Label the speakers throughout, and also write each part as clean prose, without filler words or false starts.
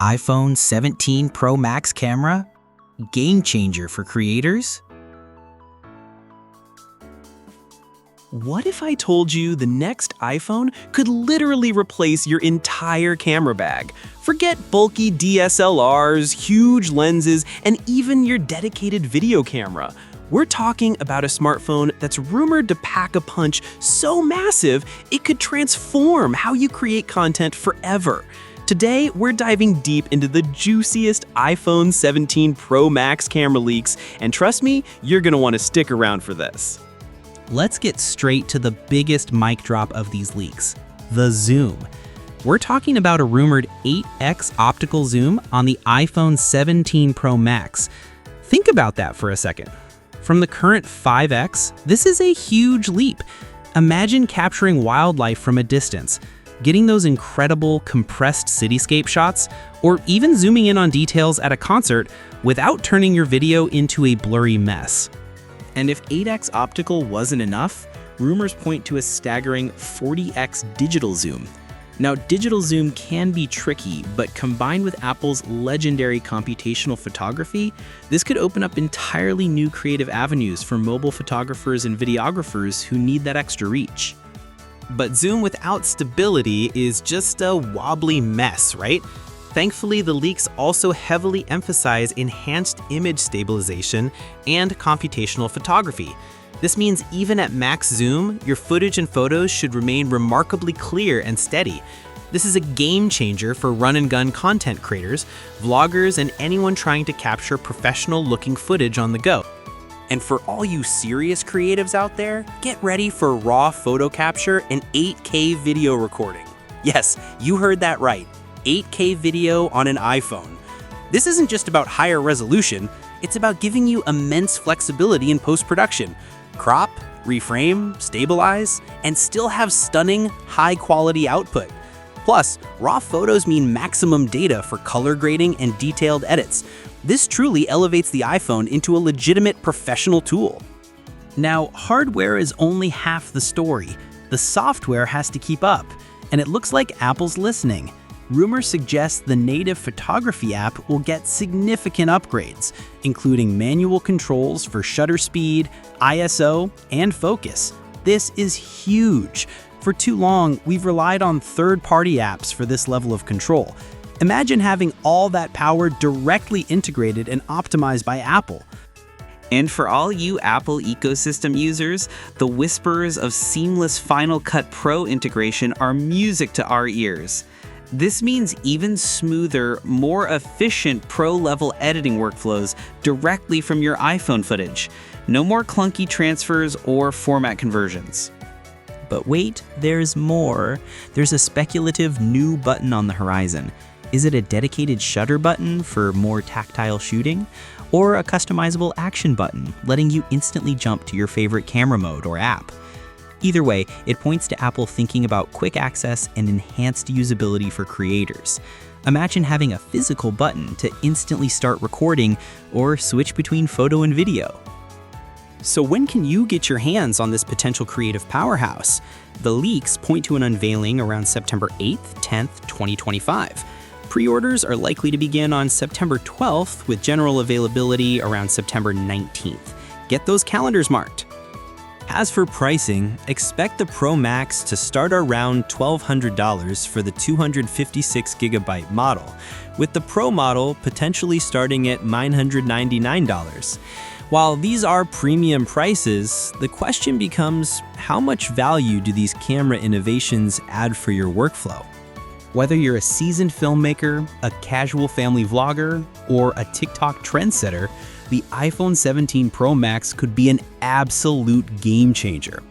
Speaker 1: iPhone 17 Pro Max camera? Game changer for creators?
Speaker 2: What if I told you the next iPhone could literally replace your entire camera bag? Forget bulky DSLRs, huge lenses, and even your dedicated video camera. We're talking about a smartphone that's rumored to pack a punch so massive it could transform how you create content forever. Today, we're diving deep into the juiciest iPhone 17 Pro Max camera leaks, and trust me, you're gonna want to stick around for this.
Speaker 1: Let's get straight to the biggest mic drop of these leaks, the zoom. We're talking about a rumored 8x optical zoom on the iPhone 17 Pro Max. Think about that for a second. From the current 5x, this is a huge leap. Imagine capturing wildlife from a distance, getting those incredible compressed cityscape shots, or even zooming in on details at a concert without turning your video into a blurry mess.
Speaker 2: And if 8x optical wasn't enough, rumors point to a staggering 40x digital zoom. Now, digital zoom can be tricky, but combined with Apple's legendary computational photography, this could open up entirely new creative avenues for mobile photographers and videographers who need that extra reach.
Speaker 3: But zoom without stability is just a wobbly mess, right? Thankfully, the leaks also heavily emphasize enhanced image stabilization and computational photography. This means even at max zoom, your footage and photos should remain remarkably clear and steady. This is a game changer for run-and-gun content creators, vloggers, and anyone trying to capture professional-looking footage on the go. And for all you serious creatives out there, get ready for raw photo capture and 8K video recording. Yes, you heard that right. 8K video on an iPhone. This isn't just about higher resolution, it's about giving you immense flexibility in post-production. Crop, reframe, stabilize, and still have stunning, high-quality output. Plus, raw photos mean maximum data for color grading and detailed edits. This truly elevates the iPhone into a legitimate professional tool.
Speaker 1: Now, hardware is only half the story. The software has to keep up, and it looks like Apple's listening. Rumors suggest the native photography app will get significant upgrades, including manual controls for shutter speed, ISO, and focus. This is huge. For too long, we've relied on third-party apps for this level of control. Imagine having all that power directly integrated and optimized by Apple.
Speaker 4: And for all you Apple ecosystem users, the whispers of seamless Final Cut Pro integration are music to our ears. This means even smoother, more efficient pro-level editing workflows directly from your iPhone footage. No more clunky transfers or format conversions.
Speaker 5: But wait, there's more. There's a speculative new button on the horizon. Is it a dedicated shutter button for more tactile shooting? Or a customizable action button, letting you instantly jump to your favorite camera mode or app? Either way, it points to Apple thinking about quick access and enhanced usability for creators. Imagine having a physical button to instantly start recording or switch between photo and video.
Speaker 2: So when can you get your hands on this potential creative powerhouse? The leaks point to an unveiling around September 8th, 10th, 2025. Pre-orders are likely to begin on September 12th, with general availability around September 19th. Get those calendars marked.
Speaker 3: As for pricing, expect the Pro Max to start around $1,200 for the 256GB model, with the Pro model potentially starting at $999. While these are premium prices, the question becomes, how much value do these camera innovations add for your workflow?
Speaker 1: Whether you're a seasoned filmmaker, a casual family vlogger, or a TikTok trendsetter, the iPhone 17 Pro Max could be an absolute game changer.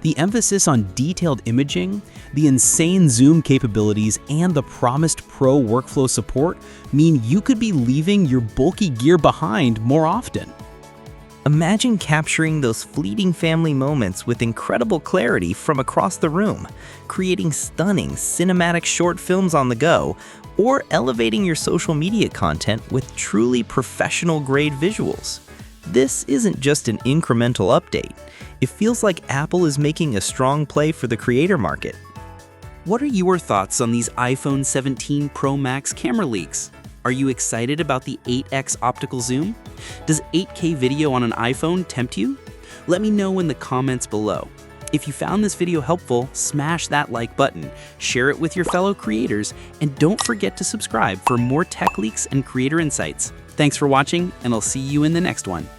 Speaker 1: The emphasis on detailed imaging, the insane zoom capabilities, and the promised pro workflow support mean you could be leaving your bulky gear behind more often.
Speaker 5: Imagine capturing those fleeting family moments with incredible clarity from across the room, creating stunning cinematic short films on the go, or elevating your social media content with truly professional-grade visuals. This isn't just an incremental update. It feels like Apple is making a strong play for the creator market.
Speaker 2: What are your thoughts on these iPhone 17 Pro Max camera leaks? Are you excited about the 8x optical zoom? Does 8K video on an iPhone tempt you? Let me know in the comments below. If you found this video helpful, smash that like button, share it with your fellow creators, and don't forget to subscribe for more tech leaks and creator insights. Thanks for watching, and I'll see you in the next one.